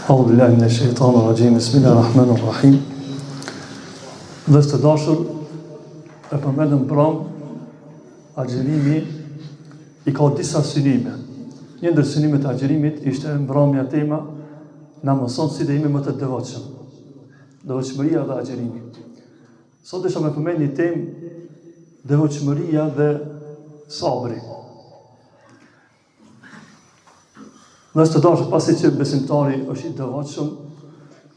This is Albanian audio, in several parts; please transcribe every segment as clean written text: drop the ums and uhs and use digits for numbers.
A'udhu billahi minash shaitanir rajim. Bismillahir rahmanir rahim. Dhe të dashur, e përmendëm pranë, agjerimi i ka disa synime. Një ndër synimet e agjerimit ishte mbrëmja tema na mëson si të jemi më të devotshëm. Devotshmëria dhe agjerimi. Sot desha me përmend një temë, devotshmëria dhe sabri. Nëse të dashur, pasi që besimtari është i devotshëm,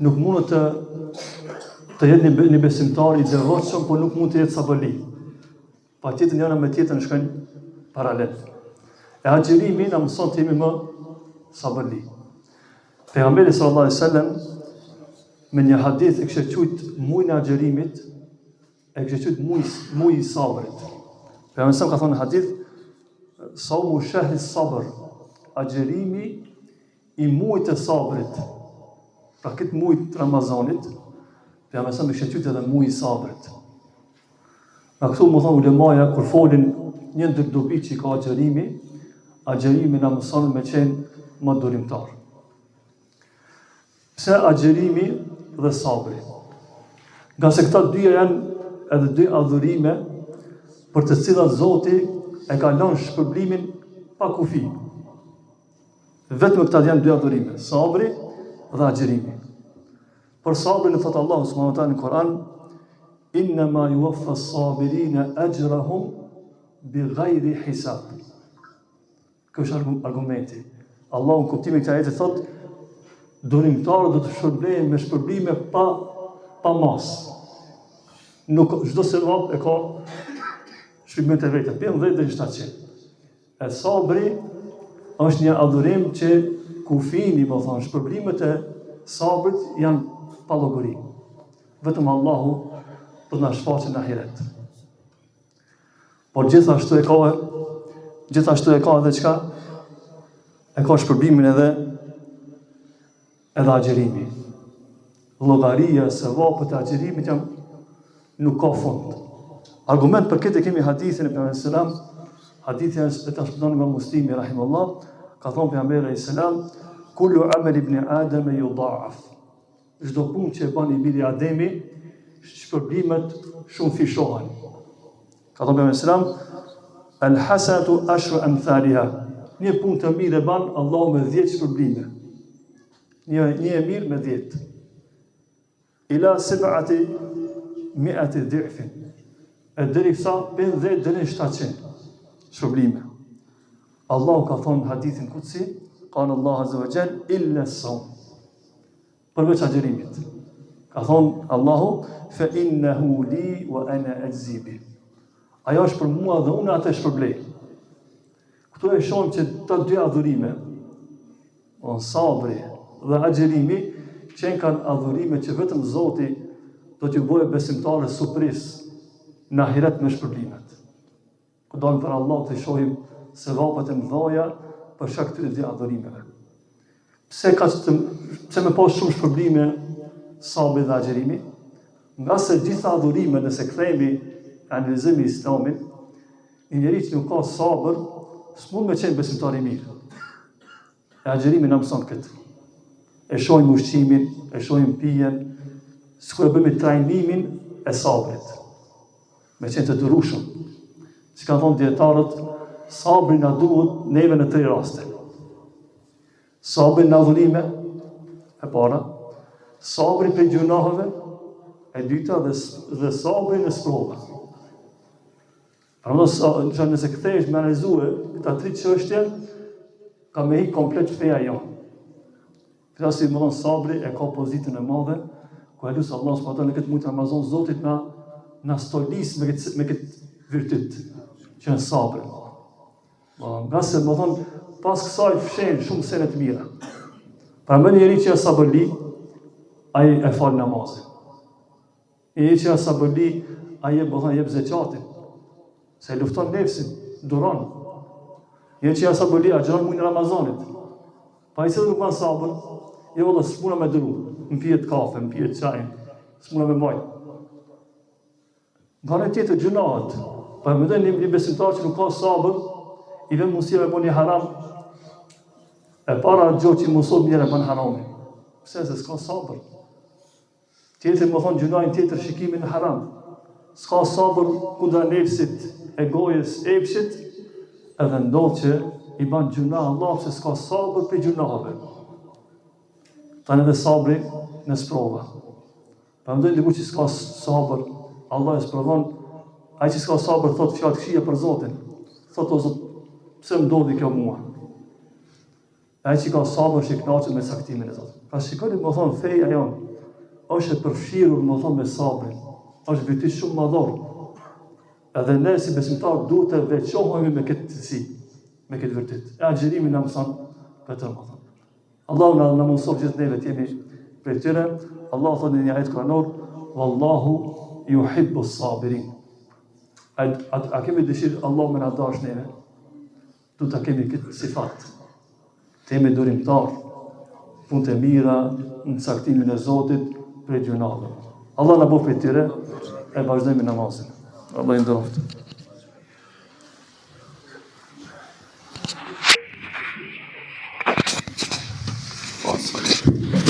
nuk mund të jetë një besimtar i devotshëm, por nuk mund të jetë sabërli. Patjetër njëra me tjetrën shkojnë paralel. E agjerimi na mëson të jemi më sabërli. Pejgamberi sallallahu alaihi wasallam me një hadith e kishte thujt muajin e agjerimit, e kishte thujt muaji i sabrit. Pejgamberi ka thonë në hadith, saumu shahri sabr, agjerimi i muajit të sabrit. Pra këtë muaj të Ramazanit, pejgamberi më kishte thujt edhe muaji i sabrit. Në këtu më thonë ulemaja, kur folin një ndër dobi që ka agjerimi na mëson me qenë më durimtar. Pse agjerimi dhe sabri? Nga se këta dyja janë edhe dy adhurime për të cilat Zoti e ka lënë shpërblimin pa kufi. Vetëm këta janë dy adhurime, sabri dhe agjerimi. Për sabrin e thotë Allahu subhanahu wa taala në Kur'an, innama yuwaffa as-sabirina ajrahum bighayri hisab. Kjo është argumenti. Allahu në kuptimin e këtij ajeti thotë, durimtarët do të shpërblehen me shpërblime pa mas. Nuk çdo sevap e ka shpërblimet e vetë, 15 deri në 700. E sabri është një adhurim që kufini, më thonë, shpërblimet e sabrit janë pa llogari. Vetëm Allahu do na shfaqet në ahiret. Por gjithashtu e ka edhe çka? E ka shpërblimin edhe agjerimi. Llogaria, sevapët e agjerimit nuk ka fund. Argument për këtë kemi hadithin e Pejgamberit sallallahu alajhi wasallam, hadithin e transmeton Imam Muslimi rahimahullah, ka thonë Pejgamberi sallallahu alajhi wasallam, kullu amal ibn Adam yudha'af. Çdo punë që e bën i biri Ademi, shpërblimet shumë fishohen. Ka thonë Pejgamberi sallallahu alajhi wasallam, al-hasanatu ashru amthaliha. Një punë të mirë e bën Allahu me 10 shpërblime. Një e mirë me 10. Ila 700 dhifin. E deri sa 50 deri në 700 shpërblime. Allahu ka thonë në hadithin kutsi, qala Allahu azza wa jall illa as-sawm. Përveç agjerimit. Ka thonë Allahu, fa innahu li wa ana ajzi bi. Ajo është për mua dhe unë atë shpërblej. Këtu e shohim që të dy adhurime, sabri dhe agjerimi, që kanë adhurime që vetëm Zoti do t'ju bëjë besimtarë surprizë në ahiret me shpërblimet. Ku dalim për Allah të shohim sevapat e mëdha për shkak të dy adhurimeve. Pse me pas shumë shpërblime sabri dhe agjerimi? Nga se gjitha adhurime, nëse kthehemi analizimi islamin, një njeri që nuk ka sabër, s'mund me qenë besimtar i mirë. E agjerimi na mëson këtë. E shohim ushqimin, e shohim pijen, sikur e bëjmë trajnimin e sabrit. Me qenë të durueshëm. Si kanë thonë dietarët, sabri na duhet neve në 3 raste. Sabri në adhurime, e para, sabri për gjunaheve, e dyta dhe sabri në sprova. Nëse kthehesh me analizue këta 3 çështje, ka me hi komplet feja jonë. Këta më thonë sabri e ka pozitën e madhe, ku e lusë Allah s.a. në këtë muaj të Ramazan, Zotit na stolis me këtë virtyt, që në sabri. Nga se më thonë, pas kësaj fshenë shumë sene të mira. Pra me njeri që e sabërli, aje e falë namazin. Njeri që e sabërli, aje më thonë jep zeqatin. Se e lufton nefsin, duron. Njeri që e sabërli, a gjëron mujnë Ramazanit. Pa i se nuk ma sabër, e vëllë, s'muna me dëru, më pijet kafe, më pijet qajnë, s'muna me majtë. Nga në tjetër gjunahet, pa e më dhe një besimtar që nuk ka sabër, i vend mundësia me bo një haram, e para gjë që i mësot njëre bën harami. Pse se s'ka sabër. Tjetër më thonë gjunajnë tjetër shikimin në haram. S'ka sabër kundra nefsit, egojës, epshit, edhe ndodh që i ban gjuna Allah se s'ka sabër për gjunave. Tanë edhe sabri në sprova. Përndoj diku që s'ka sabër, Allah e sprovon, ai që s'ka sabër thot fjalë këshia për Zotin. Thot o Zot, pse më ndodhi kjo mua? Ai që ka sabër që kënaqet me saktimin e Zotit. Pra shikoni më thonë feja jonë, është e përfshirur më thonë me sabrin, është vërtet shumë madhor. Edhe ne si besimtar duhet të veçohemi me këtë cilësi, me këtë vërtet. E agjërimi na mëson këtë më thonë. Allahu na mëson gjithë neve të jemi prej tyre. Allah thonë në një ajet kuranor, wallahu yuhibbu s-sabirin. A kemi dëshirë Allah me na dash neve? Du ta kemi këtë sifat. Të jemi durimtar, punë të mira, në saktimin e Zotit, prej gjunave. Allah na bëf prej tyre, e vazhdojmë namazin. Allah i nderoft. Awesome.